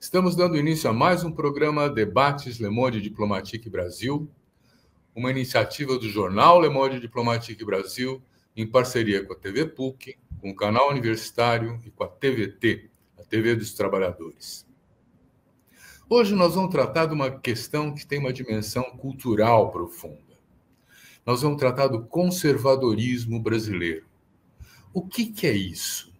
Estamos dando início a mais um programa Debates Le Monde Diplomatique Brasil, uma iniciativa do jornal Le Monde Diplomatique Brasil, em parceria com a TV PUC, com o canal universitário e com a TVT, a TV dos Trabalhadores. Hoje nós vamos tratar de uma questão que tem uma dimensão cultural profunda. Nós vamos tratar do conservadorismo brasileiro. O que é isso?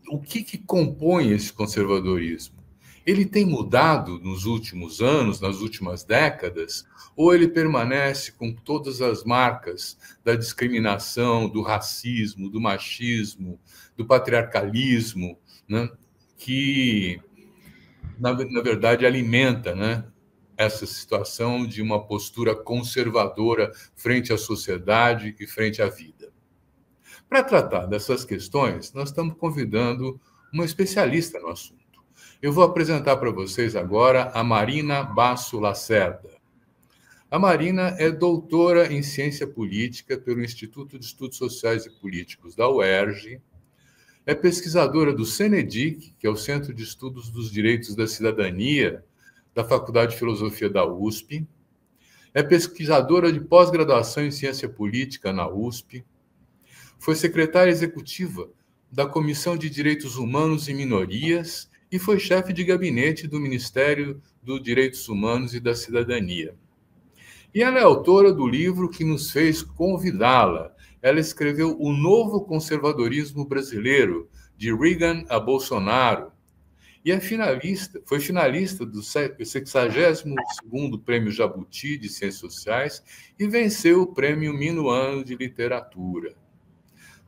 O que compõe esse conservadorismo? Ele tem mudado nos últimos anos, nas últimas décadas, ou ele permanece com todas as marcas da discriminação, do racismo, do machismo, do patriarcalismo, né, que, na verdade, alimenta, né, essa situação de uma postura conservadora frente à sociedade e frente à vida? Para tratar dessas questões, nós estamos convidando uma especialista no assunto. Eu vou apresentar para vocês agora a Marina Basso Lacerda. A Marina é doutora em Ciência Política pelo Instituto de Estudos Sociais e Políticos da UERJ, é pesquisadora do CENEDIC, que é o Centro de Estudos dos Direitos da Cidadania, da Faculdade de Filosofia da USP, é pesquisadora de pós-graduação em Ciência Política na USP, foi secretária executiva da Comissão de Direitos Humanos e Minorias e foi chefe de gabinete do Ministério dos Direitos Humanos e da Cidadania. E ela é autora do livro que nos fez convidá-la. Ela escreveu O Novo Conservadorismo Brasileiro, de Reagan a Bolsonaro, e foi finalista do 62º Prêmio Jabuti de Ciências Sociais e venceu o Prêmio Minuano de Literatura.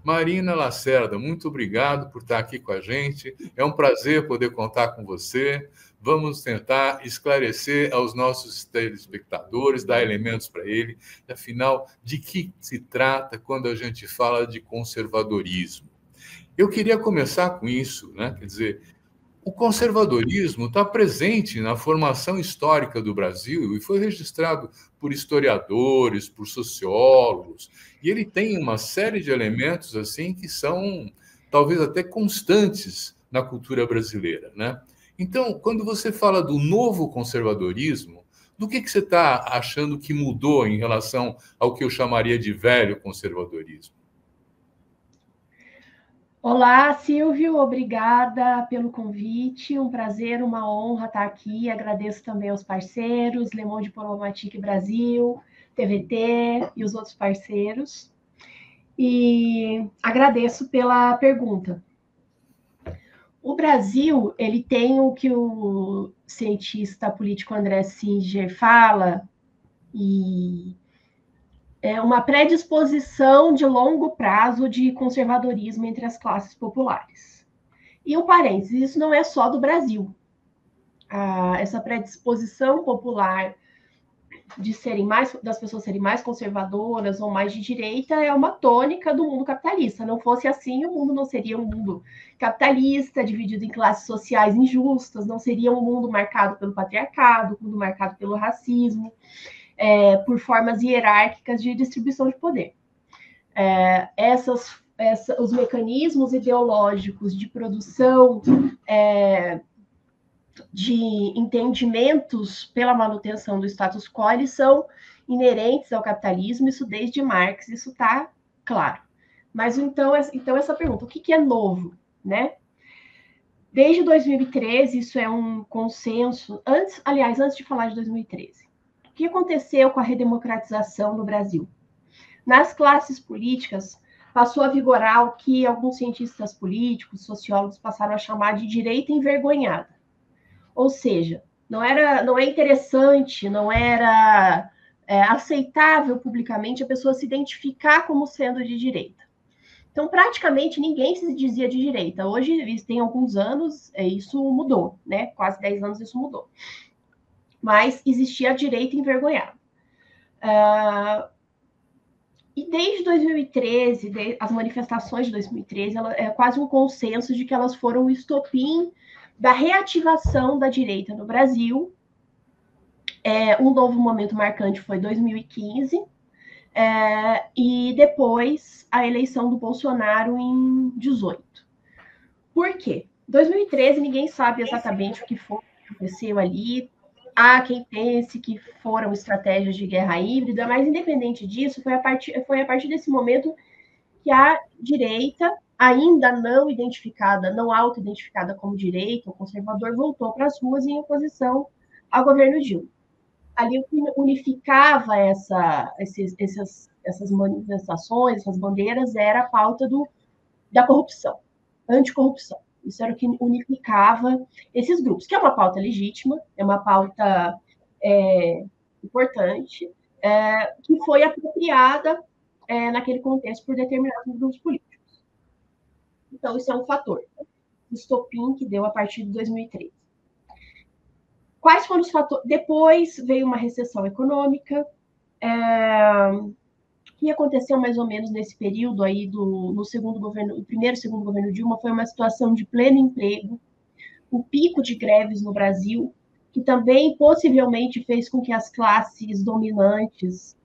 Marina Lacerda, muito obrigado por estar aqui com a gente. É um prazer poder contar com você. Vamos tentar esclarecer aos nossos telespectadores, dar elementos para ele. Afinal, de que se trata quando a gente fala de conservadorismo? Eu queria começar com isso, né? Quer dizer, o conservadorismo está presente na formação histórica do Brasil e foi registrado por historiadores, por sociólogos, e ele tem uma série de elementos assim que são talvez até constantes na cultura brasileira, né? Então, quando você fala do novo conservadorismo, do que você está achando que mudou em relação ao que eu chamaria de velho conservadorismo? Olá, Silvio, obrigada pelo convite, um prazer, uma honra estar aqui, agradeço também aos parceiros, Le Monde Diplomatique Brasil, TVT e os outros parceiros, e agradeço pela pergunta. O Brasil, ele tem o que o cientista político André Singer fala, e é uma predisposição de longo prazo de conservadorismo entre as classes populares. E um parênteses, isso não é só do Brasil. Essa predisposição popular das pessoas serem mais conservadoras ou mais de direita é uma tônica do mundo capitalista. Não fosse assim, o mundo não seria um mundo capitalista, dividido em classes sociais injustas, não seria um mundo marcado pelo patriarcado, um mundo marcado pelo racismo, por formas hierárquicas de distribuição de poder. Os mecanismos ideológicos de produção de entendimentos pela manutenção do status quo, eles são inerentes ao capitalismo, isso desde Marx, isso está claro. Mas então essa pergunta, o que é novo, né? Desde 2013, isso é um consenso, antes de falar de 2013, o que aconteceu com a redemocratização no Brasil? Nas classes políticas, passou a vigorar o que alguns cientistas políticos, sociólogos passaram a chamar de direita envergonhada. Ou seja, não é interessante, não era aceitável publicamente a pessoa se identificar como sendo de direita. Então, praticamente ninguém se dizia de direita. Hoje, tem alguns anos, isso mudou, né? Quase 10 anos isso mudou. Mas existia a direita envergonhada. E desde 2013, as manifestações de 2013, é quase um consenso de que elas foram o estopim da reativação da direita no Brasil. Um novo momento marcante foi 2015, e depois a eleição do Bolsonaro em 2018. Por quê? 2013, ninguém sabe exatamente o que foi, aconteceu ali. Há quem pense que foram estratégias de guerra híbrida, mas independente disso, foi a partir desse momento que a direita, ainda não identificada, não auto-identificada como direita ou conservador, voltou para as ruas em oposição ao governo Dilma. Ali o que unificava essas manifestações, essas bandeiras, era a pauta da corrupção, anticorrupção. Isso era o que unificava esses grupos, que é uma pauta legítima, é uma pauta importante, que foi apropriada naquele contexto por determinados grupos políticos. Então, isso é um fator. O estopim que deu a partir de 2013. Quais foram os fatores? Depois veio uma recessão econômica, que aconteceu mais ou menos nesse período aí no segundo governo, o primeiro e segundo governo Dilma, foi uma situação de pleno emprego, o pico de greves no Brasil, que também possivelmente fez com que as classes dominantes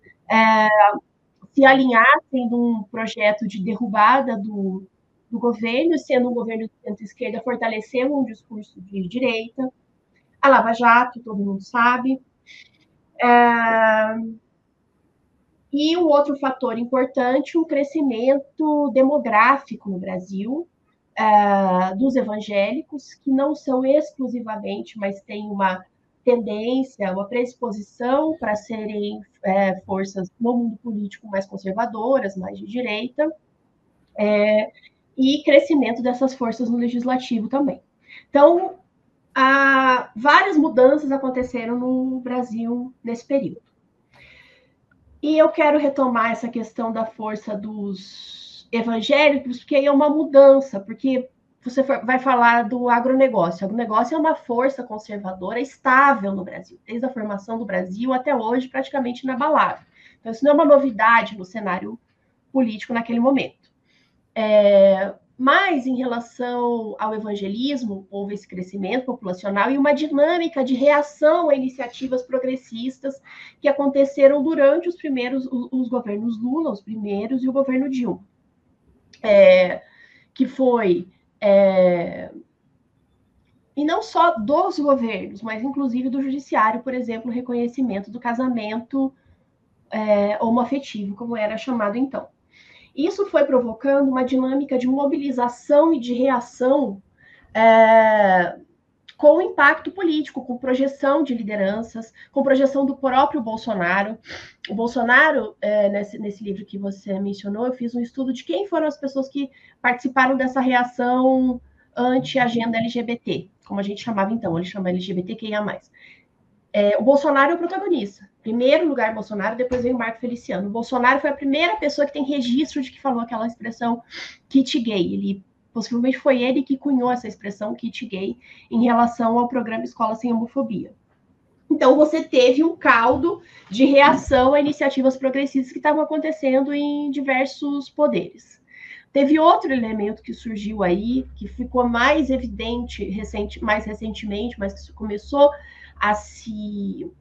se alinhassem num projeto de derrubada do governo, sendo um governo de centro-esquerda, fortalecendo um discurso de direita. A Lava Jato, todo mundo sabe. E um outro fator importante, o crescimento demográfico no Brasil, dos evangélicos, que não são exclusivamente, mas têm uma tendência, uma predisposição para serem forças no mundo político mais conservadoras, mais de direita, e crescimento dessas forças no legislativo também. Então, várias mudanças aconteceram no Brasil nesse período. E eu quero retomar essa questão da força dos evangélicos, porque aí é uma mudança, porque você vai falar do agronegócio. O agronegócio é uma força conservadora estável no Brasil, desde a formação do Brasil até hoje, praticamente inabalável. Então, isso não é uma novidade no cenário político naquele momento. Mas, em relação ao evangelismo, houve esse crescimento populacional e uma dinâmica de reação a iniciativas progressistas que aconteceram durante os governos Lula, os primeiros, e o governo Dilma. Que foi... e não só dos governos, mas inclusive do judiciário, por exemplo, o reconhecimento do casamento homoafetivo, como era chamado então. Isso foi provocando uma dinâmica de mobilização e de reação com impacto político, com projeção de lideranças, com projeção do próprio Bolsonaro. O Bolsonaro, nesse livro que você mencionou, eu fiz um estudo de quem foram as pessoas que participaram dessa reação anti-agenda LGBT, como a gente chamava então, ele chama LGBTQIA+. O Bolsonaro é o protagonista. Primeiro lugar, Bolsonaro, depois vem o Marco Feliciano. O Bolsonaro foi a primeira pessoa que tem registro de que falou aquela expressão kit gay. Possivelmente foi ele que cunhou essa expressão kit gay em relação ao programa Escola Sem Homofobia. Então, você teve um caldo de reação a iniciativas progressistas que estavam acontecendo em diversos poderes. Teve outro elemento que surgiu aí, que ficou mais evidente mais recentemente, mas que começou a se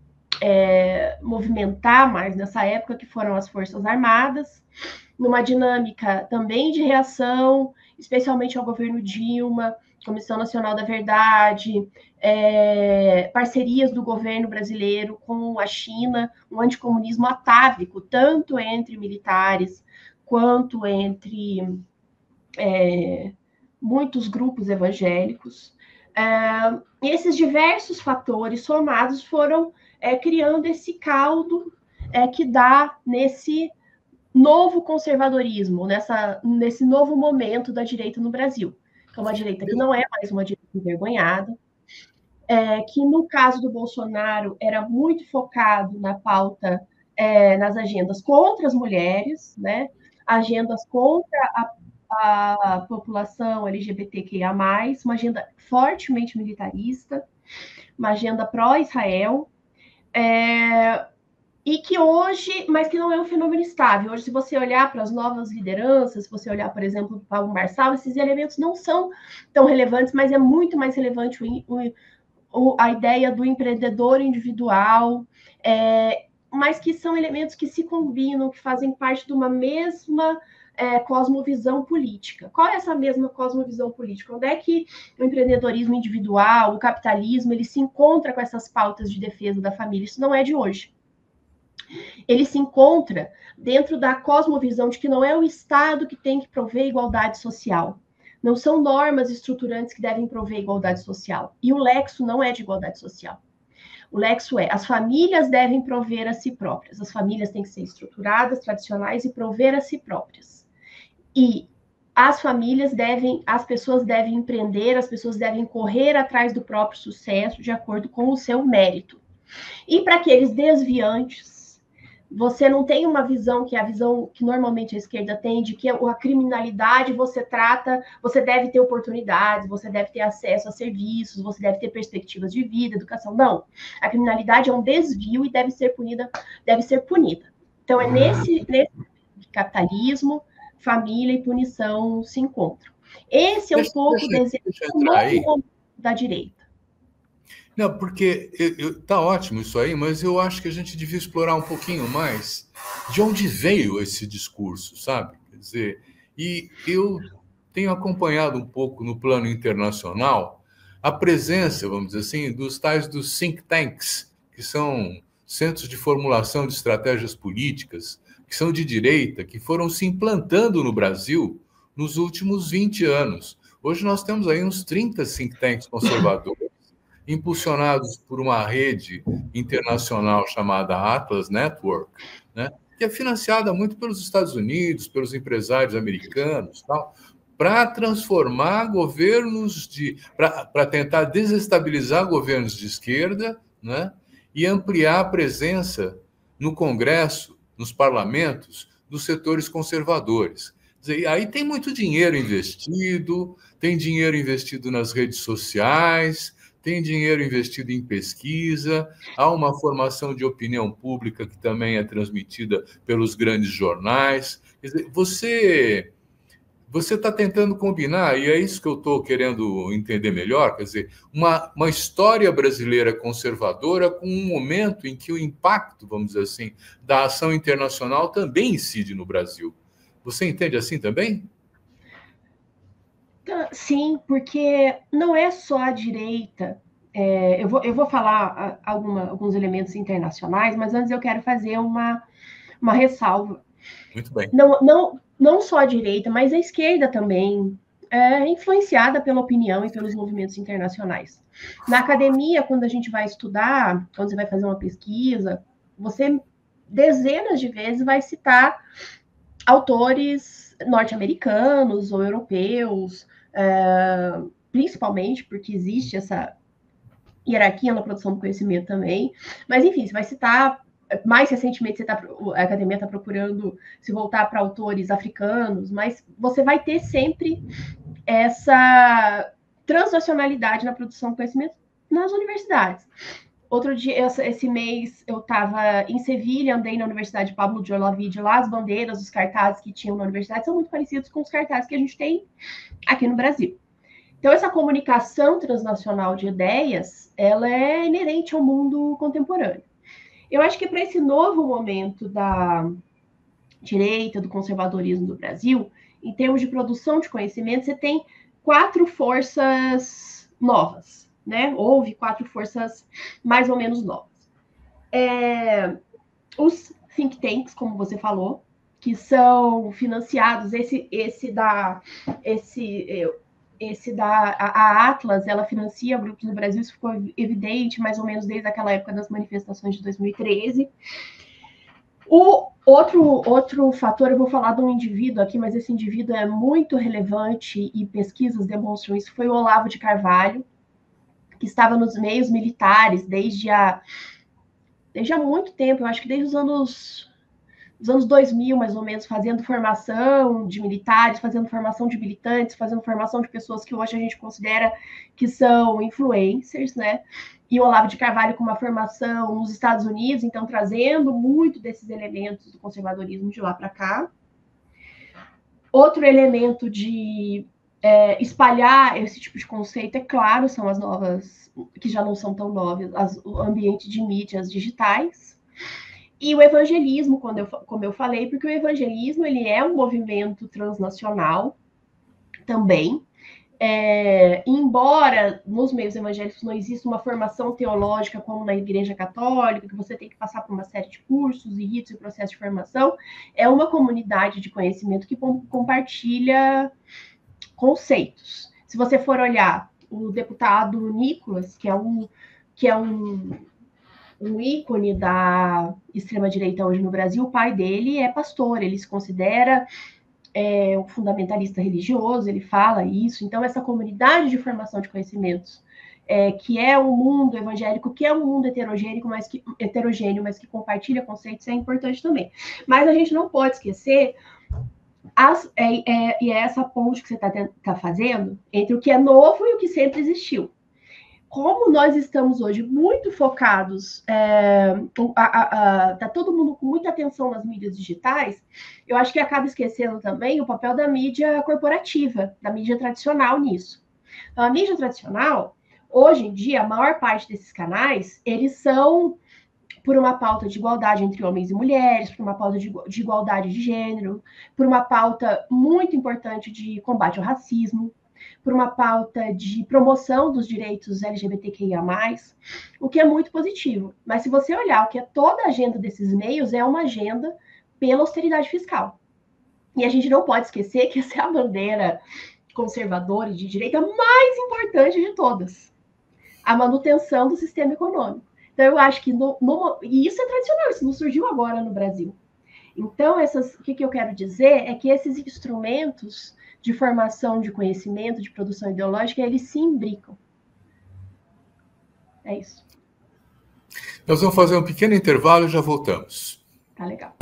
movimentar mais nessa época, que foram as Forças Armadas, numa dinâmica também de reação, especialmente ao governo Dilma, Comissão Nacional da Verdade, parcerias do governo brasileiro com a China, um anticomunismo atávico, tanto entre militares quanto entre muitos grupos evangélicos. E esses diversos fatores somados foram criando esse caldo que dá nesse novo conservadorismo, nesse novo momento da direita no Brasil. Que é uma direita que não é mais uma direita envergonhada, que no caso do Bolsonaro era muito focado na pauta, nas agendas contra as mulheres, né? Agendas contra a população LGBTQIA+, uma agenda fortemente militarista, uma agenda pró-Israel, e que hoje, mas que não é um fenômeno estável. Hoje, se você olhar para as novas lideranças, se você olhar, por exemplo, para o Pablo Marçal, esses elementos não são tão relevantes, mas é muito mais relevante a ideia do empreendedor individual, mas que são elementos que se combinam, que fazem parte de uma mesma cosmovisão política. Qual é essa mesma cosmovisão política? Onde é que o empreendedorismo individual, o capitalismo, ele se encontra com essas pautas de defesa da família? Isso não é de hoje. Ele se encontra dentro da cosmovisão de que não é o Estado que tem que prover igualdade social. Não são normas estruturantes que devem prover igualdade social. E o Lexo não é de igualdade social. O Lexo é: as famílias devem prover a si próprias. As famílias têm que ser estruturadas, tradicionais e prover a si próprias. E as pessoas devem empreender, as pessoas devem correr atrás do próprio sucesso de acordo com o seu mérito. E para aqueles desviantes, você não tem uma visão que é a visão que normalmente a esquerda tem, de que a criminalidade você deve ter oportunidades, você deve ter acesso a serviços, você deve ter perspectivas de vida, educação. Não. A criminalidade é um desvio e deve ser punida. Então, é nesse capitalismo, família e punição se encontram. Esse é um pouco o desejo da direita. Não, porque tá ótimo isso aí, mas eu acho que a gente devia explorar um pouquinho mais de onde veio esse discurso, sabe? Quer dizer, e eu tenho acompanhado um pouco no plano internacional a presença, vamos dizer assim, dos think tanks, que são centros de formulação de estratégias políticas, que são de direita, que foram se implantando no Brasil nos últimos 20 anos. Hoje nós temos aí uns 30 think tanks conservadores, impulsionados por uma rede internacional chamada Atlas Network, né, que é financiada muito pelos Estados Unidos, pelos empresários americanos, para transformar governos para tentar desestabilizar governos de esquerda, né, e ampliar a presença no Congresso, nos parlamentos, dos setores conservadores. Quer dizer, aí tem muito dinheiro investido, tem dinheiro investido nas redes sociais, tem dinheiro investido em pesquisa, há uma formação de opinião pública que também é transmitida pelos grandes jornais. Quer dizer, você está tentando combinar, e é isso que eu estou querendo entender melhor, quer dizer, uma história brasileira conservadora com um momento em que o impacto, vamos dizer assim, da ação internacional também incide no Brasil. Você entende assim também? Sim, porque não é só a direita. Eu vou falar alguns elementos internacionais, mas antes eu quero fazer uma ressalva. Muito bem. Não só a direita, mas a esquerda também é influenciada pela opinião e pelos movimentos internacionais. Na academia, quando a gente vai estudar, quando você vai fazer uma pesquisa, você dezenas de vezes vai citar autores norte-americanos ou europeus, principalmente porque existe essa hierarquia na produção do conhecimento também. Mas, enfim, você vai citar. Mais recentemente, a academia está procurando se voltar para autores africanos, mas você vai ter sempre essa transnacionalidade na produção do conhecimento nas universidades. Outro dia, esse mês, eu estava em Sevilha, andei na Universidade Pablo de Olavide, lá as bandeiras, os cartazes que tinham na universidade são muito parecidos com os cartazes que a gente tem aqui no Brasil. Então, essa comunicação transnacional de ideias, ela é inerente ao mundo contemporâneo. Eu acho que para esse novo momento da direita, do conservadorismo do Brasil, em termos de produção de conhecimento, você tem 4 forças novas, né? Houve 4 forças mais ou menos novas. Os think tanks, como você falou, que são financiados, a Atlas, ela financia grupos no Brasil, isso ficou evidente mais ou menos desde aquela época das manifestações de 2013. O outro fator, eu vou falar de um indivíduo aqui, mas esse indivíduo é muito relevante e pesquisas demonstram isso, foi o Olavo de Carvalho, que estava nos meios militares desde há muito tempo, eu acho que desde os anos 2000, mais ou menos, fazendo formação de militares, fazendo formação de militantes, fazendo formação de pessoas que hoje a gente considera que são influencers, né? E o Olavo de Carvalho com uma formação nos Estados Unidos, então trazendo muito desses elementos do conservadorismo de lá para cá. Outro elemento de espalhar esse tipo de conceito, é claro, são as novas, que já não são tão novas, o ambiente de mídias digitais. E o evangelismo, como eu falei, porque o evangelismo ele é um movimento transnacional também. Embora nos meios evangélicos não exista uma formação teológica como na Igreja Católica, que você tem que passar por uma série de cursos e ritos e processos de formação, é uma comunidade de conhecimento que compartilha conceitos. Se você for olhar o deputado Nicolas, que é um ícone da extrema-direita hoje no Brasil, o pai dele é pastor, ele se considera um fundamentalista religioso, ele fala isso. Então, essa comunidade de formação de conhecimentos, que é um mundo evangélico, que é um mundo heterogêneo, mas que compartilha conceitos, é importante também. Mas a gente não pode esquecer, e é essa ponte que você está fazendo, entre o que é novo e o que sempre existiu. Como nós estamos hoje muito focados, tá todo mundo com muita atenção nas mídias digitais, eu acho que acaba esquecendo também o papel da mídia corporativa, da mídia tradicional nisso. Então, a mídia tradicional, hoje em dia, a maior parte desses canais, eles são por uma pauta de igualdade entre homens e mulheres, por uma pauta de igualdade de gênero, por uma pauta muito importante de combate ao racismo, por uma pauta de promoção dos direitos LGBTQIA+, o que é muito positivo. Mas se você olhar o que é toda a agenda desses meios, é uma agenda pela austeridade fiscal. E a gente não pode esquecer que essa é a bandeira conservadora e de direita mais importante de todas. A manutenção do sistema econômico. Então, eu acho que... E isso é tradicional, isso não surgiu agora no Brasil. Então, o que eu quero dizer é que esses instrumentos de formação de conhecimento, de produção ideológica, eles se imbricam. É isso. Nós vamos fazer um pequeno intervalo e já voltamos. Tá legal.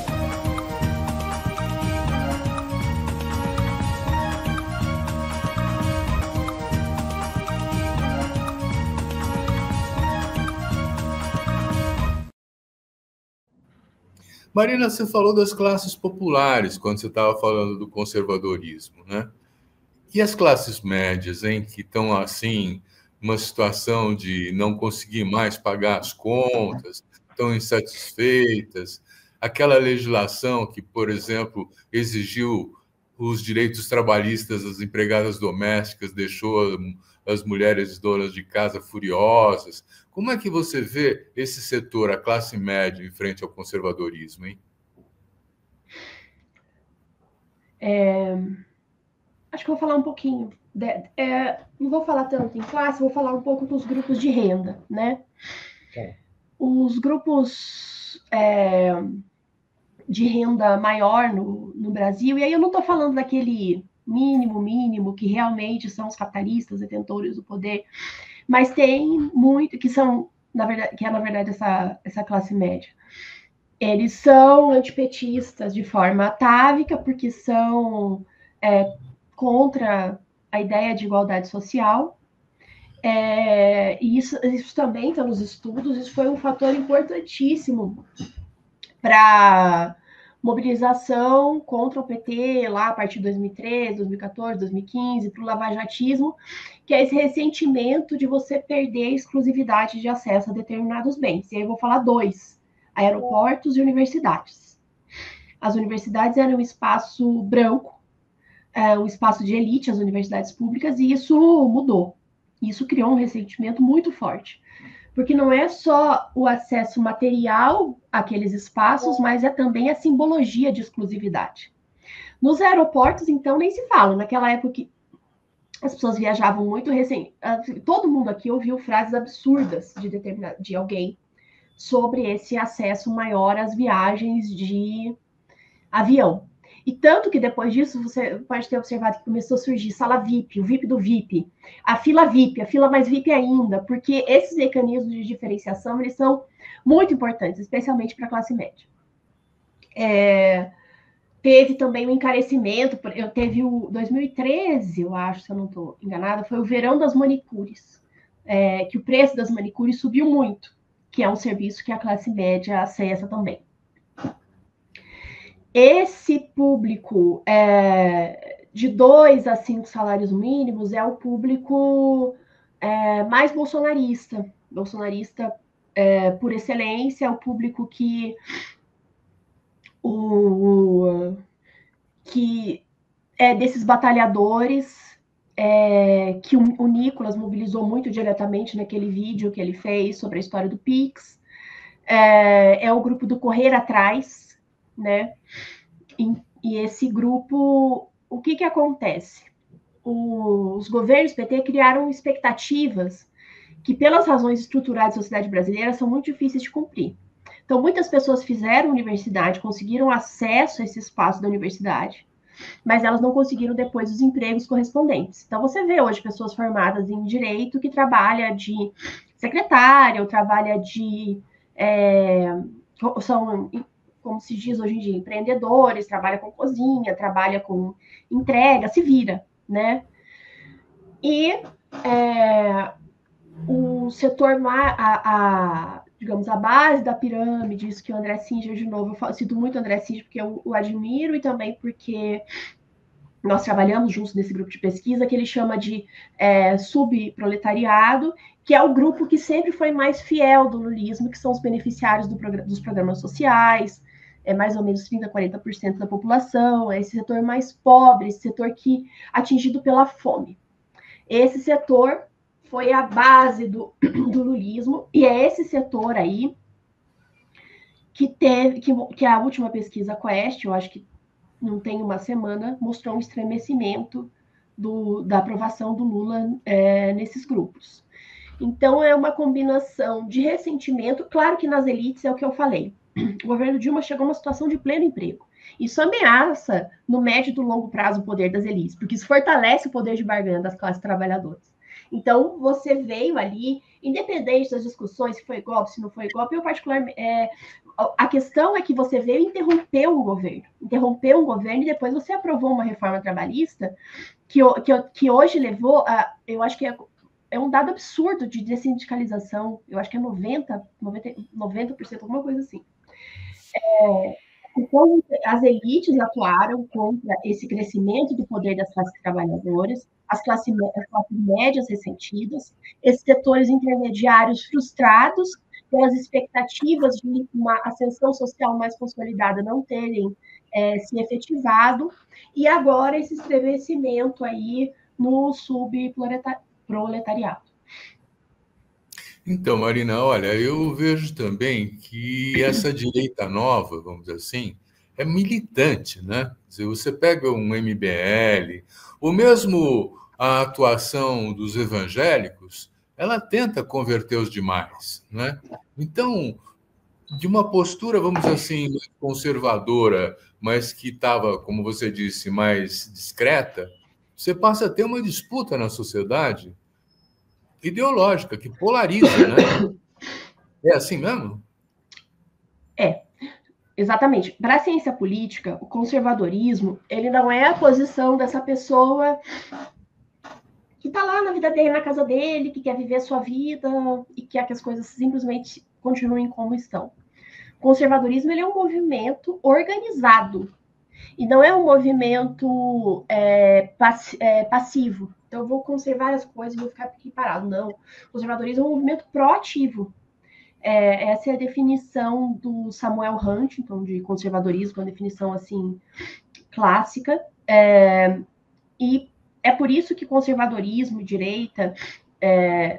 Marina, você falou das classes populares quando você estava falando do conservadorismo, né? E as classes médias, hein, que estão assim, numa situação de não conseguir mais pagar as contas, estão insatisfeitas. Aquela legislação que, por exemplo, exigiu os direitos trabalhistas das empregadas domésticas, deixou as mulheres donas de casa furiosas. Como é que você vê esse setor, a classe média, em frente ao conservadorismo, hein? Acho que eu vou falar um pouquinho. Não vou falar tanto em classe, vou falar um pouco dos grupos de renda, né? Os grupos de renda maior no Brasil, e aí eu não estou falando daquele mínimo, que realmente são os capitalistas, detentores do poder, mas tem muito que são, na verdade, essa classe média. Eles são antipetistas de forma atávica, porque são contra a ideia de igualdade social. E isso também está nos estudos, isso foi um fator importantíssimo para mobilização contra o PT, lá a partir de 2013, 2014, 2015, para o lavajatismo, que é esse ressentimento de você perder a exclusividade de acesso a determinados bens. E aí eu vou falar dois: aeroportos e universidades. As universidades eram um espaço branco, um espaço de elite, as universidades públicas, e isso mudou. Isso criou um ressentimento muito forte. Porque não é só o acesso material àqueles espaços, mas é também a simbologia de exclusividade. Nos aeroportos, então, nem se fala. Naquela época que as pessoas viajavam muito todo mundo aqui ouviu frases absurdas de alguém sobre esse acesso maior às viagens de avião. E tanto que depois disso, você pode ter observado que começou a surgir sala VIP, o VIP do VIP, a fila mais VIP ainda, porque esses mecanismos de diferenciação, eles são muito importantes, especialmente para a classe média. Teve também o encarecimento, teve o 2013, eu acho, se eu não estou enganada, foi o verão das manicures, que o preço das manicures subiu muito, que é um serviço que a classe média acessa também. Esse público de 2 a 5 salários mínimos é o público mais bolsonarista. Bolsonarista por excelência, é o público que que é desses batalhadores que o Nicolas mobilizou muito diretamente naquele vídeo que ele fez sobre a história do Pix. É o grupo do Correr Atrás, né? E esse grupo, o que acontece? Os governos PT criaram expectativas que, pelas razões estruturais da sociedade brasileira, são muito difíceis de cumprir. Então, muitas pessoas fizeram universidade, conseguiram acesso a esse espaço da universidade, mas elas não conseguiram depois os empregos correspondentes. Então, você vê hoje pessoas formadas em direito que trabalha de secretária, ou trabalha de... são, como se diz hoje em dia, empreendedores, trabalha com cozinha, trabalha com entrega, se vira, né? E o setor, digamos, a base da pirâmide, isso que o André Singer, de novo, eu cito muito o André Singer porque eu o admiro e também porque nós trabalhamos juntos nesse grupo de pesquisa, que ele chama de subproletariado, que é o grupo que sempre foi mais fiel do lulismo, que são os beneficiários dos programas sociais, mais ou menos 30%, 40% da população, é esse setor mais pobre, esse setor atingido pela fome. Esse setor foi a base do lulismo, e é esse setor aí que a última pesquisa Quest, eu acho que não tem uma semana, mostrou um estremecimento da aprovação do Lula nesses grupos. Então, é uma combinação de ressentimento, claro que nas elites é o que eu falei. O governo Dilma chegou a uma situação de pleno emprego. Isso ameaça, no médio e do longo prazo, o poder das elites, porque isso fortalece o poder de barganha das classes trabalhadoras. Então, você veio ali, independente das discussões, se foi golpe, se não foi golpe, eu particularmente... a questão é que você veio e interrompeu um governo e depois você aprovou uma reforma trabalhista que hoje levou a... Eu acho que é um dado absurdo de dessindicalização, eu acho que é 90%, alguma coisa assim. Então, as elites atuaram contra esse crescimento do poder das classes trabalhadoras, as classes médias ressentidas, esses setores intermediários frustrados pelas expectativas de uma ascensão social mais consolidada não terem se efetivado, e agora esse estremecimento aí no subproletariado. Então, Marina, olha, eu vejo também que essa direita nova, vamos dizer assim, é militante, né? Se você pega um MBL, ou mesmo a atuação dos evangélicos, ela tenta converter os demais, né? Então, de uma postura, vamos dizer assim, conservadora, mas que estava, como você disse, mais discreta, você passa a ter uma disputa na sociedade ideológica, que polariza, né? É assim mesmo? Exatamente. Para a ciência política, o conservadorismo, ele não é a posição dessa pessoa que está lá na vida dele, na casa dele, que quer viver a sua vida e quer que as coisas simplesmente continuem como estão. O conservadorismo, ele é um movimento organizado e não é um movimento passivo. Então, eu vou conservar as coisas e vou ficar aqui parado. Não. O conservadorismo é um movimento proativo. Essa é a definição do Samuel Huntington de conservadorismo, uma definição assim clássica. E é por isso que conservadorismo e direita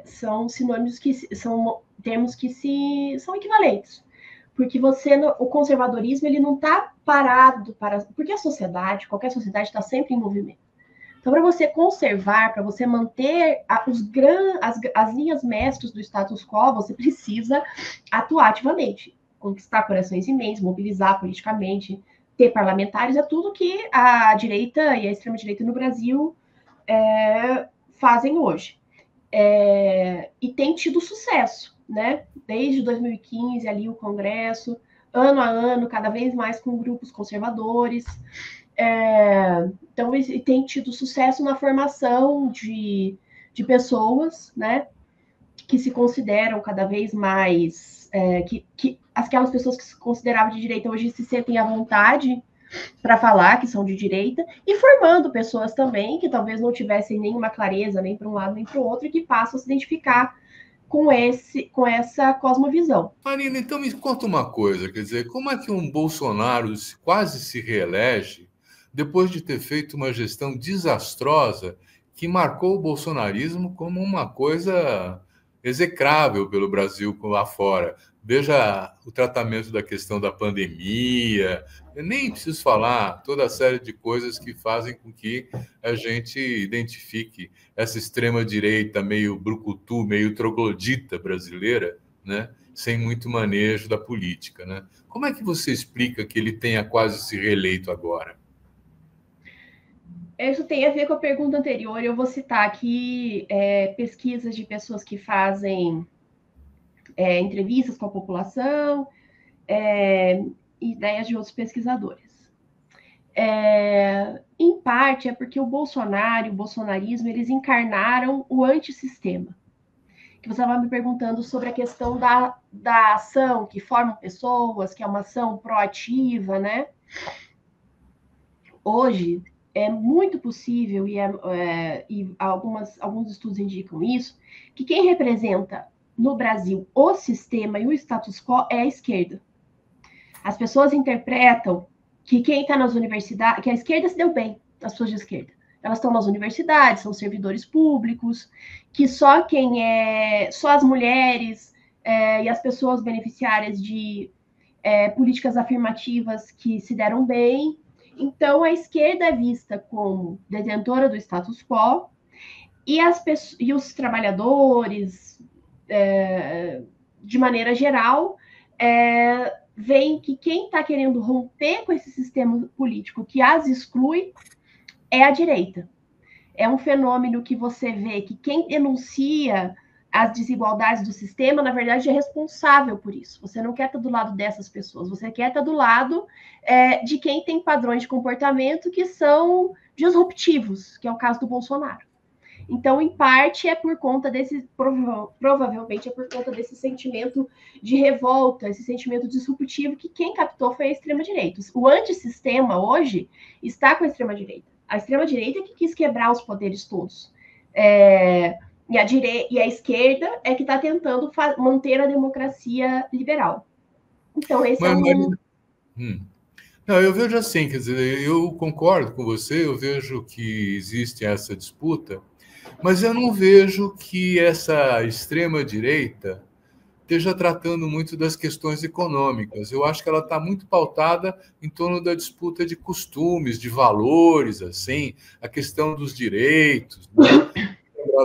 são sinônimos que são termos que são equivalentes. Porque o conservadorismo ele não está parado porque a sociedade, qualquer sociedade está sempre em movimento. Então, para você conservar, para você manter as linhas mestras do status quo, você precisa atuar ativamente, conquistar corações e mentes, mobilizar politicamente, ter parlamentares, é tudo que a direita e a extrema-direita no Brasil fazem hoje. E tem tido sucesso, né? Desde 2015, ali o Congresso, ano a ano, cada vez mais com grupos conservadores. Então, tem tido sucesso na formação de pessoas, né, que se consideram cada vez mais... aquelas pessoas que se consideravam de direita hoje se sentem à vontade para falar que são de direita, e formando pessoas também que talvez não tivessem nenhuma clareza, nem para um lado nem para o outro, e que passam a se identificar com essa cosmovisão. Marina, então me conta uma coisa, quer dizer, como é que um Bolsonaro quase se reelege depois de ter feito uma gestão desastrosa que marcou o bolsonarismo como uma coisa execrável pelo Brasil lá fora? Veja o tratamento da questão da pandemia, eu nem preciso falar toda a série de coisas que fazem com que a gente identifique essa extrema-direita meio brucutu, meio troglodita brasileira, né? Sem muito manejo da política, né? Como é que você explica que ele tenha quase se reeleito agora? Isso tem a ver com a pergunta anterior. Eu vou citar aqui pesquisas de pessoas que fazem entrevistas com a população, ideias de outros pesquisadores. Em parte é porque o Bolsonaro e o bolsonarismo, eles encarnaram o antissistema. Que você estava me perguntando sobre a questão da ação que forma pessoas, que é uma ação proativa, né? Hoje, é muito possível, e alguns estudos indicam isso, que quem representa no Brasil o sistema e o status quo é a esquerda. As pessoas interpretam que quem está nas universidades, que a esquerda se deu bem, as pessoas de esquerda. Elas estão nas universidades, são servidores públicos, que só as mulheres e as pessoas beneficiárias de políticas afirmativas que se deram bem. Então, a esquerda é vista como detentora do status quo e os trabalhadores, de maneira geral, veem que quem está querendo romper com esse sistema político que as exclui é a direita. É um fenômeno que você vê que quem denuncia as desigualdades do sistema, na verdade, é responsável por isso. Você não quer estar do lado dessas pessoas, você quer estar do lado de quem tem padrões de comportamento que são disruptivos, que é o caso do Bolsonaro. Então, em parte, é por conta provavelmente é por conta desse sentimento de revolta, esse sentimento disruptivo que quem captou foi a extrema-direita. O antissistema, hoje, está com a extrema-direita. A extrema-direita é que quis quebrar os poderes todos. E a esquerda é que está tentando manter a democracia liberal. Então, esse Não, eu vejo assim, quer dizer, eu concordo com você, eu vejo que existe essa disputa, mas eu não vejo que essa extrema-direita esteja tratando muito das questões econômicas. Eu acho que ela está muito pautada em torno da disputa de costumes, de valores, assim, a questão dos direitos, né?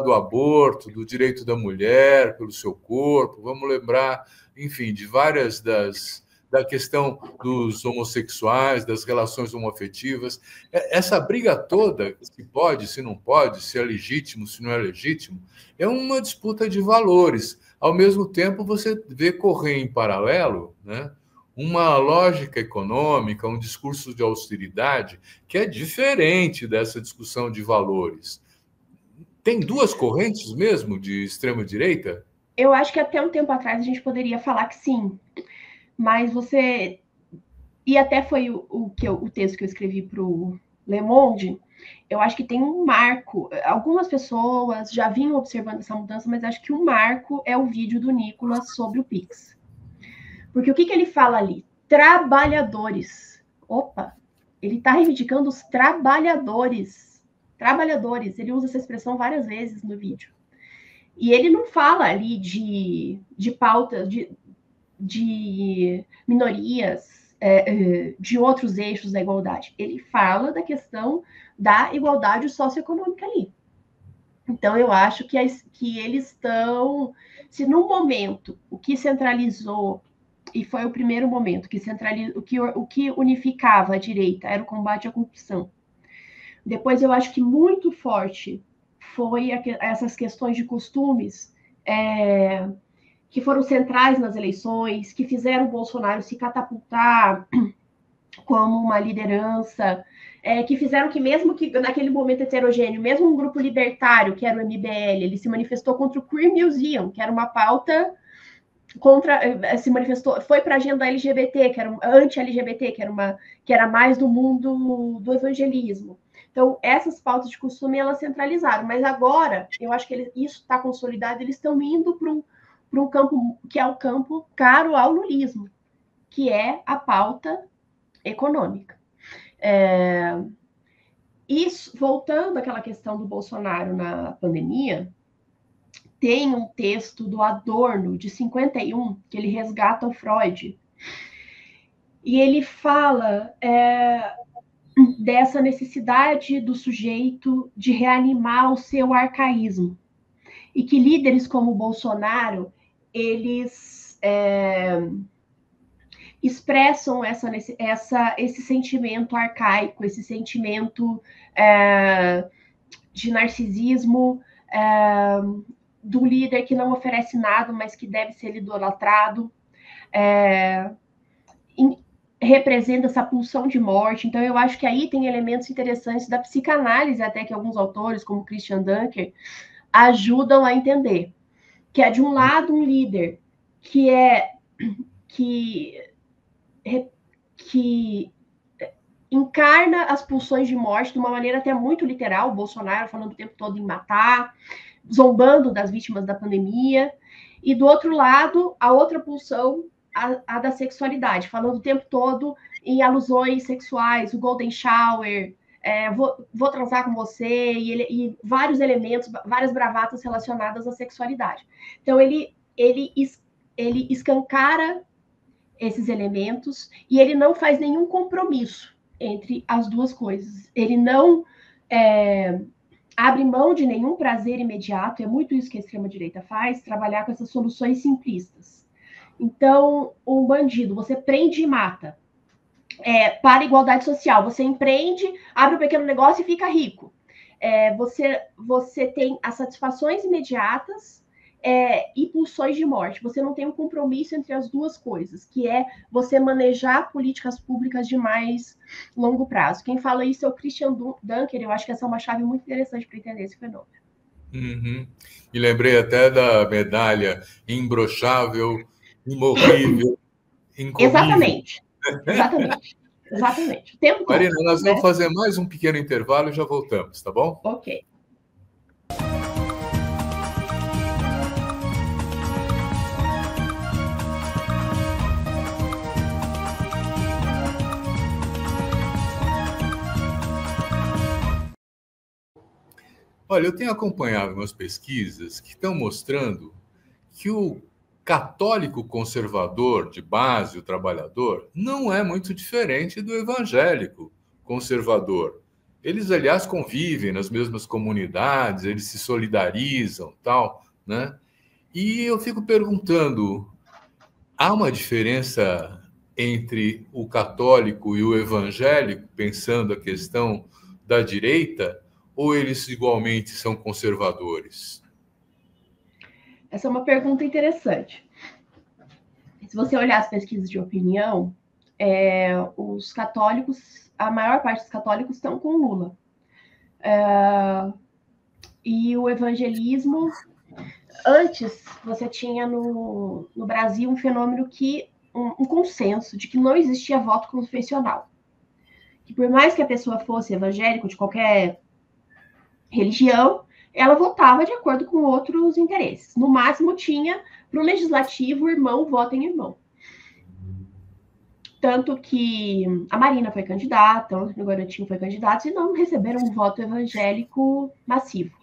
Do aborto, do direito da mulher pelo seu corpo, vamos lembrar, enfim, de várias da questão dos homossexuais, das relações homoafetivas. Essa briga toda, se pode, se não pode, se é legítimo, se não é legítimo, é uma disputa de valores. Ao mesmo tempo, você vê correr em paralelo, né, uma lógica econômica, um discurso de austeridade que é diferente dessa discussão de valores. Tem duas correntes mesmo de extrema-direita? Eu acho que até um tempo atrás a gente poderia falar que sim, mas você... E até foi o texto que eu escrevi para o Le Monde, eu acho que tem um marco. Algumas pessoas já vinham observando essa mudança, mas acho que o marco é o vídeo do Nicolas sobre o Pix. Porque o que ele fala ali? Trabalhadores. Opa, ele está reivindicando os trabalhadores. Trabalhadores, ele usa essa expressão várias vezes no vídeo. E ele não fala ali de pauta, de minorias, de outros eixos da igualdade. Ele fala da questão da igualdade socioeconômica ali. Então, eu acho que eles estão... Se no momento o que centralizou, e foi o primeiro momento que centralizou, o que unificava a direita era o combate à corrupção. Depois, eu acho que muito forte foi essas questões de costumes que foram centrais nas eleições, que fizeram o Bolsonaro se catapultar como uma liderança, que fizeram que, mesmo que naquele momento heterogêneo, mesmo um grupo libertário, que era o MBL, ele se manifestou contra o Queer Museum, que era uma pauta se manifestou, foi para a agenda LGBT, que era anti-LGBT, que era mais do mundo do evangelismo. Então, essas pautas de costume, elas centralizaram. Mas agora, eu acho que isso está consolidado, eles estão indo para para um campo que é o campo caro ao lulismo, que é a pauta econômica. Isso, voltando àquela questão do Bolsonaro na pandemia, tem um texto do Adorno, de 51, que ele resgata o Freud. E ele fala dessa necessidade do sujeito de reanimar o seu arcaísmo. E que líderes como o Bolsonaro, eles expressam esse sentimento arcaico, esse sentimento de narcisismo, do líder que não oferece nada, mas que deve ser idolatrado, representa essa pulsão de morte. Então, eu acho que aí tem elementos interessantes da psicanálise, até que alguns autores, como Christian Dunker, ajudam a entender. Que é, de um lado, um líder que encarna as pulsões de morte de uma maneira até muito literal, o Bolsonaro falando o tempo todo em matar, zombando das vítimas da pandemia, e do outro lado, a outra pulsão, a da sexualidade, falando o tempo todo em alusões sexuais, o golden shower, vou transar com você, e vários elementos, várias bravatas relacionadas à sexualidade. Então, ele escancara esses elementos e ele não faz nenhum compromisso entre as duas coisas. Ele não abre mão de nenhum prazer imediato, é muito isso que a extrema-direita faz, trabalhar com essas soluções simplistas. Então, um bandido, você prende e mata. Para a igualdade social, você empreende, abre um pequeno negócio e fica rico. Você tem as satisfações imediatas e pulsões de morte. Você não tem um compromisso entre as duas coisas, que é você manejar políticas públicas de mais longo prazo. Quem fala isso é o Christian Dunker. Eu acho que essa é uma chave muito interessante para entender esse fenômeno. Uhum. E lembrei até da medalha imbrochável, imorrível, incomível. Exatamente. O tempo todo. Marina, nós vamos fazer mais um pequeno intervalo e já voltamos, tá bom? Ok. Olha, eu tenho acompanhado umas pesquisas que estão mostrando que o católico conservador de base, o trabalhador, não é muito diferente do evangélico conservador. Eles, aliás, convivem nas mesmas comunidades, eles se solidarizam, tal, né? E eu fico perguntando, há uma diferença entre o católico e o evangélico, pensando a questão da direita, ou eles igualmente são conservadores? Essa é uma pergunta interessante. Se você olhar as pesquisas de opinião, os católicos, a maior parte dos católicos estão com Lula. E o evangelismo, antes você tinha no Brasil um fenômeno um consenso de que não existia voto confessional. Que por mais que a pessoa fosse evangélica de qualquer religião, ela votava de acordo com outros interesses. No máximo, tinha para o legislativo, o irmão vota em irmão. Tanto que a Marina foi candidata, o Garotinho foi candidato, e não receberam um voto evangélico massivo.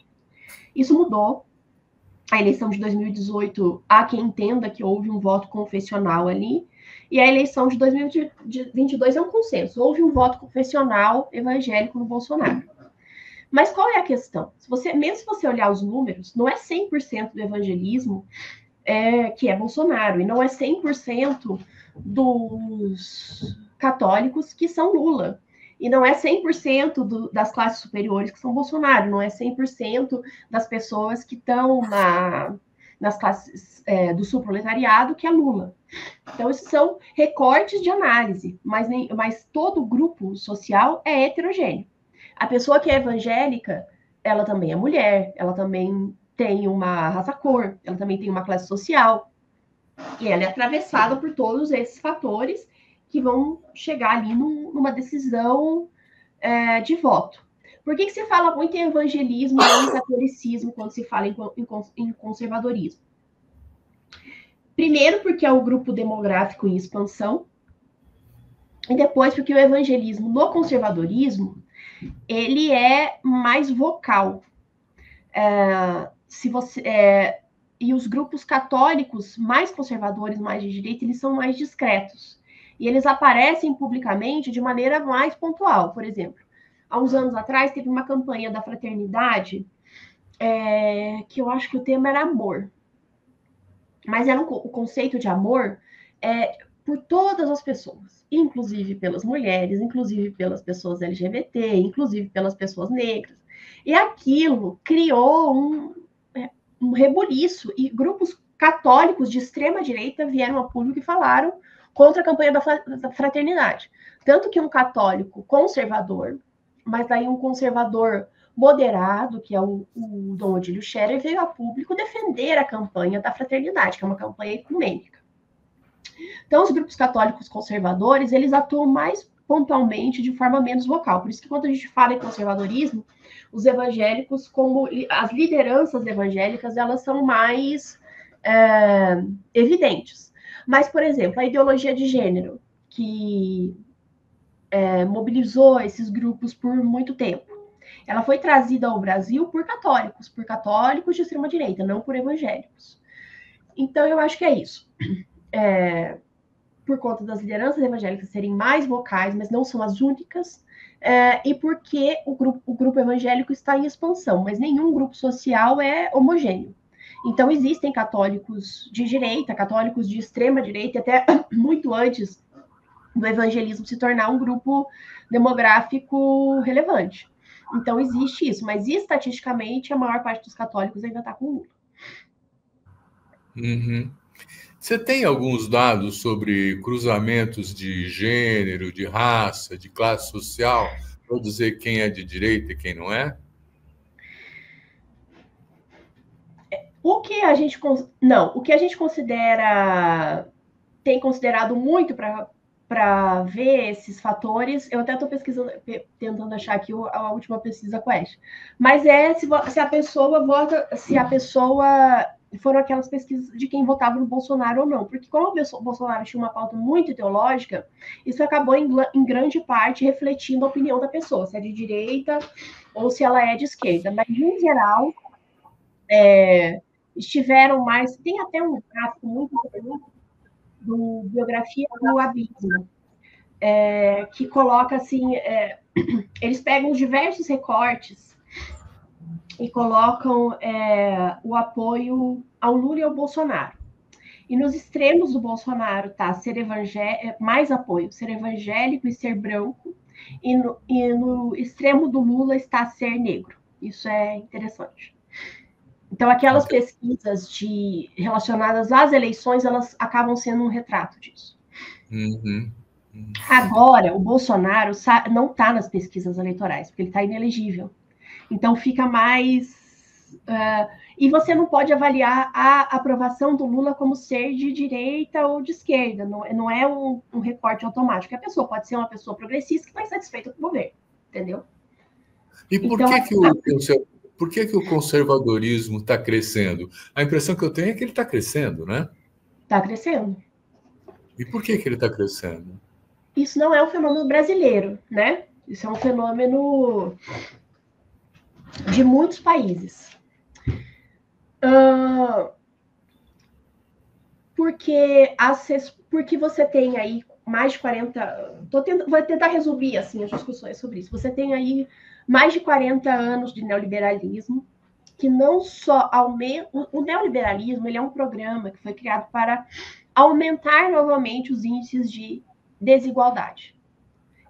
Isso mudou. A eleição de 2018, há quem entenda que houve um voto confessional ali, e a eleição de 2022 é um consenso. Houve um voto confessional evangélico no Bolsonaro. Mas qual é a questão? Mesmo se você olhar os números, não é 100% do evangelismo que é Bolsonaro, e não é 100% dos católicos que são Lula, e não é 100% das classes superiores que são Bolsonaro, não é 100% das pessoas que estão nas classes do subproletariado que é Lula. Então, esses são recortes de análise, mas todo grupo social é heterogêneo. A pessoa que é evangélica, ela também é mulher, ela também tem uma raça-cor, ela também tem uma classe social, e ela é atravessada por todos esses fatores que vão chegar ali numa decisão de voto. Por que se fala muito em evangelismo e não em catolicismo quando se fala em conservadorismo? Primeiro, porque é o grupo demográfico em expansão, e depois porque o evangelismo no conservadorismo ele é mais vocal. E os grupos católicos mais conservadores, mais de direita, eles são mais discretos. E eles aparecem publicamente de maneira mais pontual. Por exemplo, há uns anos atrás, teve uma campanha da Fraternidade, que eu acho que o tema era amor. Mas era o conceito de amor por todas as pessoas, inclusive pelas mulheres, inclusive pelas pessoas LGBT, inclusive pelas pessoas negras. E aquilo criou um rebuliço, e grupos católicos de extrema direita vieram a público e falaram contra a campanha da fraternidade. Tanto que um católico conservador, mas daí um conservador moderado, que é o Dom Odílio Scherer, veio a público defender a campanha da fraternidade, que é uma campanha ecumênica. Então, os grupos católicos conservadores, eles atuam mais pontualmente, de forma menos vocal. Por isso que quando a gente fala em conservadorismo, os evangélicos, como as lideranças evangélicas, elas são mais evidentes. Mas, por exemplo, a ideologia de gênero, que mobilizou esses grupos por muito tempo, ela foi trazida ao Brasil por católicos de extrema-direita, não por evangélicos. Então, eu acho que é isso. Por conta das lideranças evangélicas serem mais vocais, mas não são as únicas, e porque o grupo evangélico está em expansão, mas nenhum grupo social é homogêneo. Então, existem católicos de direita, católicos de extrema-direita, até muito antes do evangelismo se tornar um grupo demográfico relevante. Então, existe isso, mas estatisticamente a maior parte dos católicos ainda está com o Lula. Uhum. Você tem alguns dados sobre cruzamentos de gênero, de raça, de classe social, para dizer quem é de direita e quem não é? O que a gente tem considerado muito para ver esses fatores, eu até estou pesquisando, tentando achar aqui a última pesquisa Quest, mas se a pessoa vota, se a pessoa foram aquelas pesquisas de quem votava no Bolsonaro ou não, porque como o Bolsonaro tinha uma pauta muito ideológica, isso acabou em grande parte refletindo a opinião da pessoa, se é de direita ou se ela é de esquerda, mas em geral estiveram mais, tem até um gráfico muito interessante do Biografia do Abismo, que coloca assim, eles pegam diversos recortes e colocam o apoio ao Lula e ao Bolsonaro. E nos extremos do Bolsonaro está mais apoio, ser evangélico e ser branco, e no extremo do Lula está ser negro. Isso é interessante. Então, aquelas pesquisas relacionadas às eleições, elas acabam sendo um retrato disso. Uhum. Agora, o Bolsonaro não está nas pesquisas eleitorais, porque ele está inelegível. Então, fica mais... e você não pode avaliar a aprovação do Lula como ser de direita ou de esquerda. Não é um recorte automático. A pessoa pode ser uma pessoa progressista que está insatisfeita com o governo, entendeu? E por que o conservadorismo está crescendo? A impressão que eu tenho é que ele está crescendo, né? Está crescendo. E por que ele está crescendo? Isso não é um fenômeno brasileiro, né? Isso é um fenômeno de muitos países. Porque você tem aí mais de 40... Vou tentar resumir assim, as discussões sobre isso. Você tem aí mais de 40 anos de neoliberalismo, que não só aumenta... O neoliberalismo ele é um programa que foi criado para aumentar novamente os índices de desigualdade.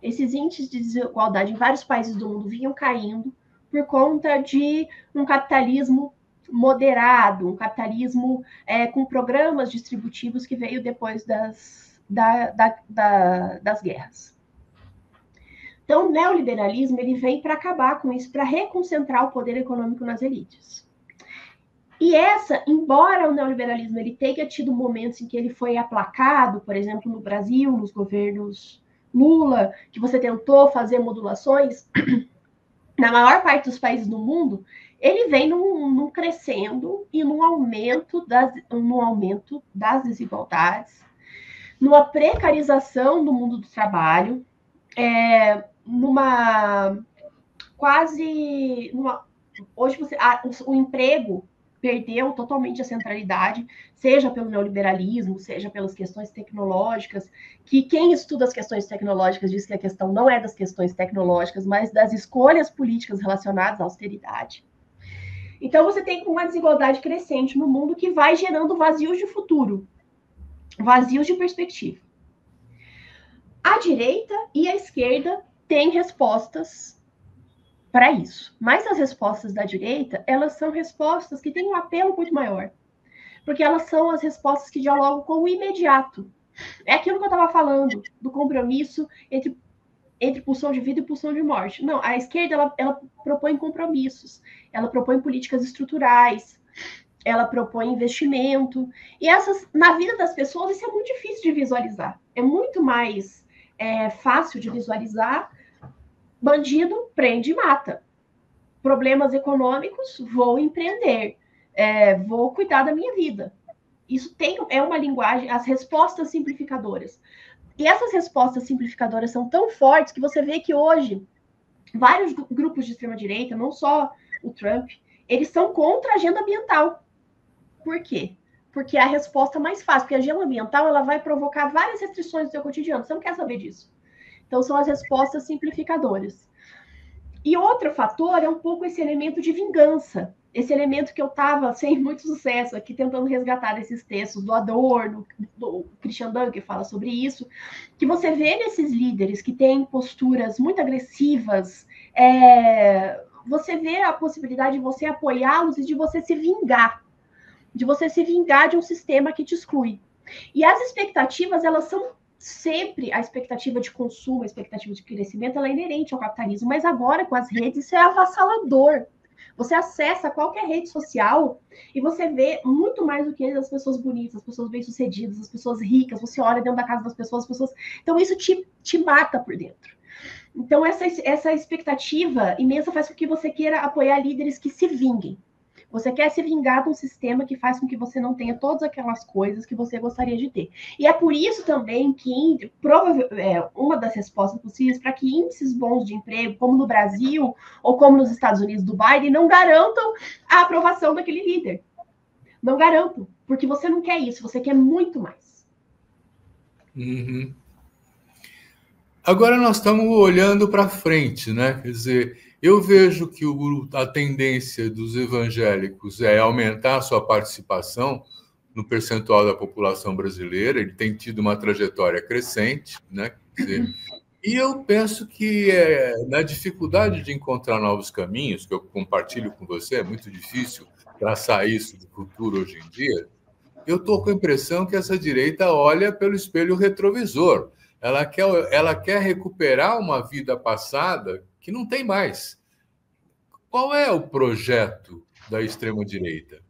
Esses índices de desigualdade em vários países do mundo vinham caindo por conta de um capitalismo moderado, um capitalismo com programas distributivos que veio depois das guerras. Então, o neoliberalismo ele vem para acabar com isso, para reconcentrar o poder econômico nas elites. E embora o neoliberalismo ele tenha tido momentos em que ele foi aplacado, por exemplo, no Brasil, nos governos Lula, que você tentou fazer modulações, na maior parte dos países do mundo, ele vem num crescendo e num aumento das desigualdades, numa precarização do mundo do trabalho, numa quase... hoje o emprego perdeu totalmente a centralidade, seja pelo neoliberalismo, seja pelas questões tecnológicas, que quem estuda as questões tecnológicas diz que a questão não é das questões tecnológicas, mas das escolhas políticas relacionadas à austeridade. Então, você tem uma desigualdade crescente no mundo que vai gerando vazios de futuro, vazios de perspectiva. A direita e a esquerda têm respostas para isso. Mas as respostas da direita, elas são respostas que têm um apelo muito maior. Porque elas são as respostas que dialogam com o imediato. É aquilo que eu estava falando, do compromisso entre pulsão de vida e pulsão de morte. Não, a esquerda, ela propõe compromissos, ela propõe políticas estruturais, ela propõe investimento. E na vida das pessoas, isso é muito difícil de visualizar. É muito mais fácil de visualizar. Bandido, prende e mata. Problemas econômicos, vou empreender. Vou cuidar da minha vida. Isso é uma linguagem, as respostas simplificadoras. E essas respostas simplificadoras são tão fortes que você vê que hoje vários grupos de extrema-direita, não só o Trump, eles são contra a agenda ambiental. Por quê? Porque é a resposta mais fácil. Porque a agenda ambiental ela vai provocar várias restrições no seu cotidiano. Você não quer saber disso. Então, são as respostas simplificadoras. E outro fator é um pouco esse elemento de vingança. Esse elemento que eu estava, sem muito sucesso, aqui tentando resgatar desses textos do Adorno, do Christian Dunker, que fala sobre isso, que você vê nesses líderes que têm posturas muito agressivas, você vê a possibilidade de você apoiá-los e de você se vingar. De você se vingar de um sistema que te exclui. E as expectativas, elas são sempre a expectativa de consumo, a expectativa de crescimento, ela é inerente ao capitalismo, mas agora com as redes isso é avassalador. Você acessa qualquer rede social e você vê muito mais do que as pessoas bonitas, as pessoas bem-sucedidas, as pessoas ricas, você olha dentro da casa das pessoas, as pessoas... Então isso te mata por dentro. Então essa expectativa imensa faz com que você queira apoiar líderes que se vinguem. Você quer se vingar de um sistema que faz com que você não tenha todas aquelas coisas que você gostaria de ter. E é por isso também que uma das respostas possíveis para que índices bons de emprego, como no Brasil ou como nos Estados Unidos do Biden, não garantam a aprovação daquele líder. Não garantam, porque você não quer isso, você quer muito mais. Uhum. Agora nós estamos olhando para frente, né? Quer dizer, eu vejo que a tendência dos evangélicos é aumentar a sua participação no percentual da população brasileira. Ele tem tido uma trajetória crescente, né? Quer dizer, e eu penso que na dificuldade de encontrar novos caminhos, que eu compartilho com você, é muito difícil traçar isso do futuro hoje em dia, eu estou com a impressão que essa direita olha pelo espelho retrovisor. Ela quer recuperar uma vida passada que não tem mais. Qual é o projeto da extrema-direita?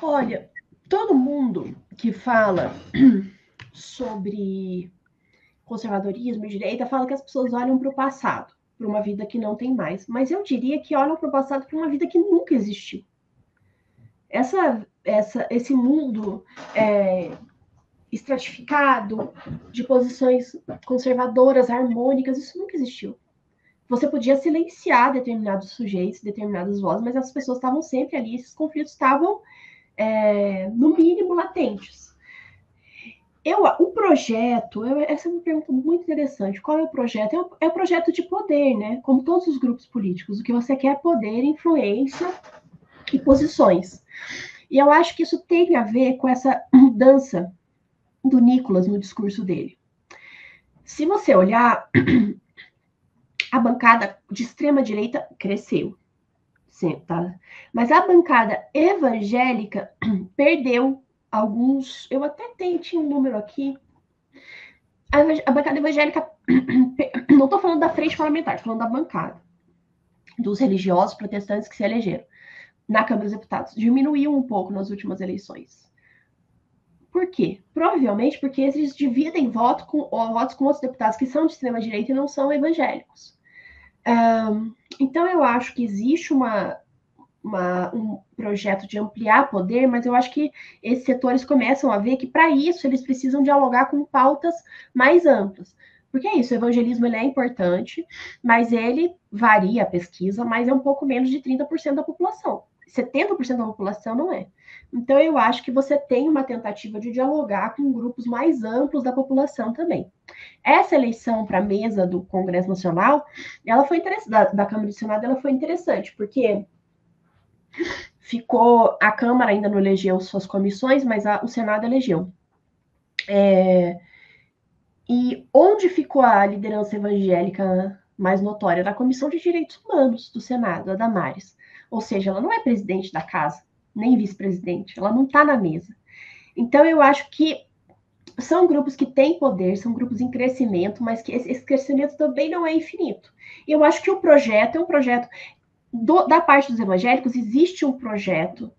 Olha, todo mundo que fala sobre conservadorismo e direita fala que as pessoas olham para o passado, para uma vida que não tem mais. Mas eu diria que olham para o passado para uma vida que nunca existiu. Esse mundo estratificado, de posições conservadoras, harmônicas, isso nunca existiu. Você podia silenciar determinados sujeitos, determinadas vozes, mas as pessoas estavam sempre ali, esses conflitos estavam, no mínimo, latentes. O projeto, essa é uma pergunta muito interessante. Qual é o projeto? É o projeto de poder, né? Como todos os grupos políticos, o que você quer é poder, influência e posições. E eu acho que isso tem a ver com essa mudança do Nicolas no discurso dele. Se você olhar, a bancada de extrema-direita cresceu. Sim, tá? Mas a bancada evangélica perdeu alguns... Eu até tinha um número aqui. A bancada evangélica... Não estou falando da frente parlamentar, estou falando da bancada. Dos religiosos protestantes que se elegeram na Câmara dos Deputados. Diminuiu um pouco nas últimas eleições. Por quê? Provavelmente porque eles dividem votos com outros deputados que são de extrema-direita e não são evangélicos. Então, eu acho que existe um projeto de ampliar poder, mas eu acho que esses setores começam a ver que, para isso, eles precisam dialogar com pautas mais amplas. Porque é isso, o evangelismo ele é importante, mas ele varia a pesquisa, mas é um pouco menos de 30% da população. 70% da população não é. Então, eu acho que você tem uma tentativa de dialogar com grupos mais amplos da população também. Essa eleição para a mesa do Congresso Nacional, ela foi interessante, da Câmara do Senado, ela foi interessante, porque ficou, a Câmara ainda não elegeu suas comissões, mas o Senado elegeu. E onde ficou a liderança evangélica mais notória? Na Comissão de Direitos Humanos do Senado, a Damares. Ou seja, ela não é presidente da casa, nem vice-presidente, ela não está na mesa. Então, eu acho que são grupos que têm poder, são grupos em crescimento, mas que esse crescimento também não é infinito. E eu acho que o projeto é um projeto da parte dos evangélicos, existe um projeto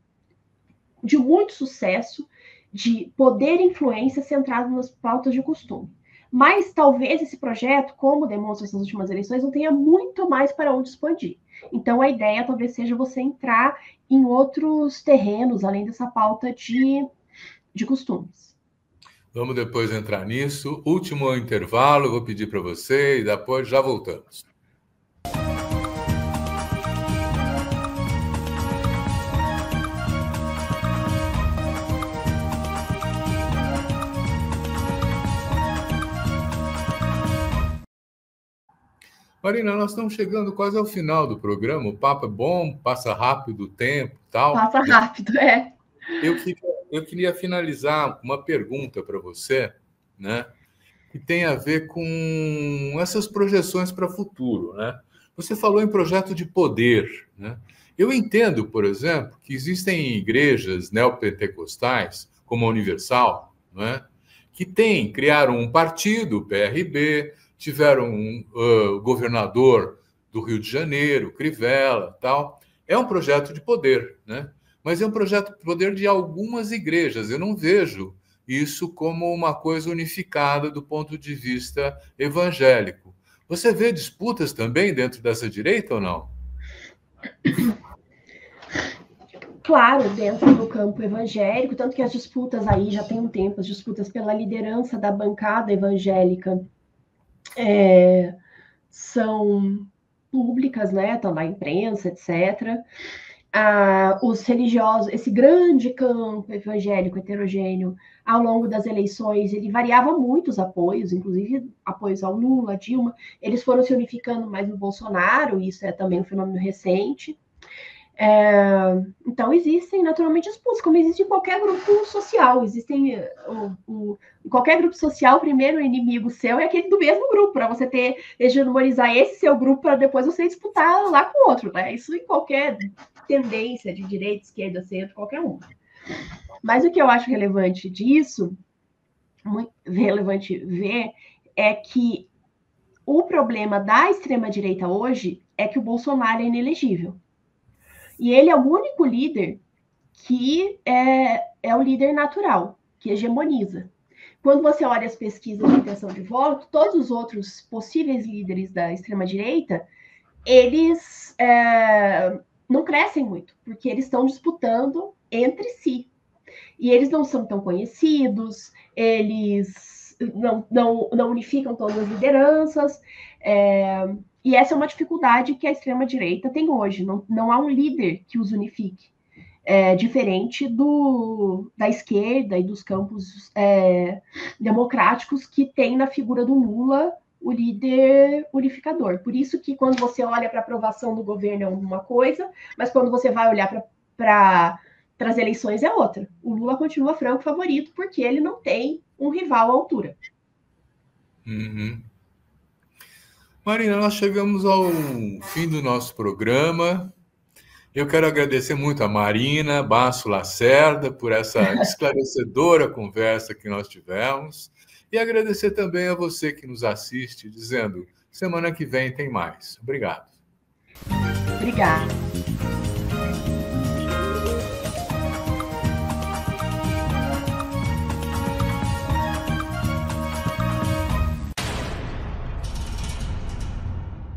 de muito sucesso, de poder e influência centrado nas pautas de costume. Mas talvez esse projeto, como demonstra essas últimas eleições, não tenha muito mais para onde expandir. Então, a ideia talvez seja você entrar em outros terrenos, além dessa pauta de costumes. Vamos depois entrar nisso. Último intervalo, eu vou pedir para você e depois já voltamos. Marina, nós estamos chegando quase ao final do programa. O papo é bom, passa rápido o tempo e tal. Passa rápido, é. Eu queria finalizar com uma pergunta para você, né? Que tem a ver com essas projeções para o futuro, né? Você falou em projeto de poder, né? Eu entendo, por exemplo, que existem igrejas neopentecostais, como a Universal, né? Que criaram um partido, o PRB, tiveram um governador do Rio de Janeiro, Crivella, tal. É um projeto de poder, né? Mas é um projeto de poder de algumas igrejas. Eu não vejo isso como uma coisa unificada do ponto de vista evangélico. Você vê disputas também dentro dessa direita ou não? Claro, dentro do campo evangélico, tanto que as disputas aí já tem um tempo, as disputas pela liderança da bancada evangélica são públicas, né? Estão na imprensa, etc. Os religiosos, esse grande campo evangélico heterogêneo, ao longo das eleições, ele variava muito os apoios, inclusive apoios ao Lula, Dilma, eles foram se unificando mais no Bolsonaro, isso é também um fenômeno recente. Então, existem naturalmente disputas, como existe em qualquer grupo social. Existem em qualquer grupo social, o primeiro inimigo seu é aquele do mesmo grupo, para você hegemonizar esse seu grupo para depois você disputar lá com o outro, né? Isso em qualquer tendência de direita, esquerda, centro, qualquer um. Mas o que eu acho relevante disso, muito relevante ver, é que o problema da extrema-direita hoje é que o Bolsonaro é inelegível. E ele é o único líder que é o líder natural, que hegemoniza. Quando você olha as pesquisas de intenção de voto, todos os outros possíveis líderes da extrema-direita, eles não crescem muito, porque eles estão disputando entre si. E eles não são tão conhecidos, eles não unificam todas as lideranças, e essa é uma dificuldade que a extrema-direita tem hoje. Não há um líder que os unifique. Diferente da esquerda e dos campos democráticos que tem na figura do Lula o líder unificador. Por isso que quando você olha para a aprovação do governo é uma coisa, mas quando você vai olhar para as eleições é outra. O Lula continua franco favorito porque ele não tem um rival à altura. Uhum. Marina, nós chegamos ao fim do nosso programa. Eu quero agradecer muito a Marina Basso Lacerda por essa esclarecedora conversa que nós tivemos e agradecer também a você que nos assiste, dizendo, semana que vem tem mais. Obrigado. Obrigada.